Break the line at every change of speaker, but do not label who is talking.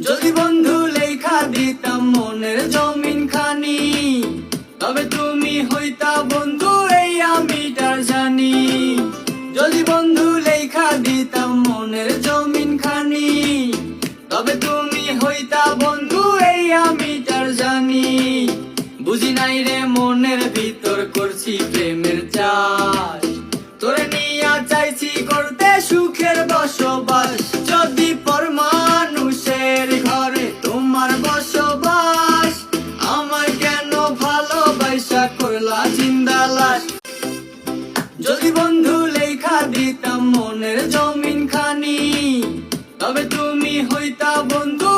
যদি বন্ধু লেখা দিতাম মনের জমিন খানি, তবে তুমি হইতা বন্ধু এই আমিটার জানি। যদি বন্ধু লেখা দিতাম মনের জমিন খানি, তবে তুমি হইতা বন্ধু এই আমিটার জানি। বুঝি নাই রে মনের ভিতর করছি প্রেমের চাষ, তোরে নিয়া চাইছি করতে সুখের বসবাস। যদি পর মানুষের ঘরে তোমার বসবাস, আমায় কেন ভালোবাসা করলা জিন্দা লাশ। যদি বন্ধু লেখা দিতাম মনের জমিন খানি, তবে তুমি হইতা বন্ধু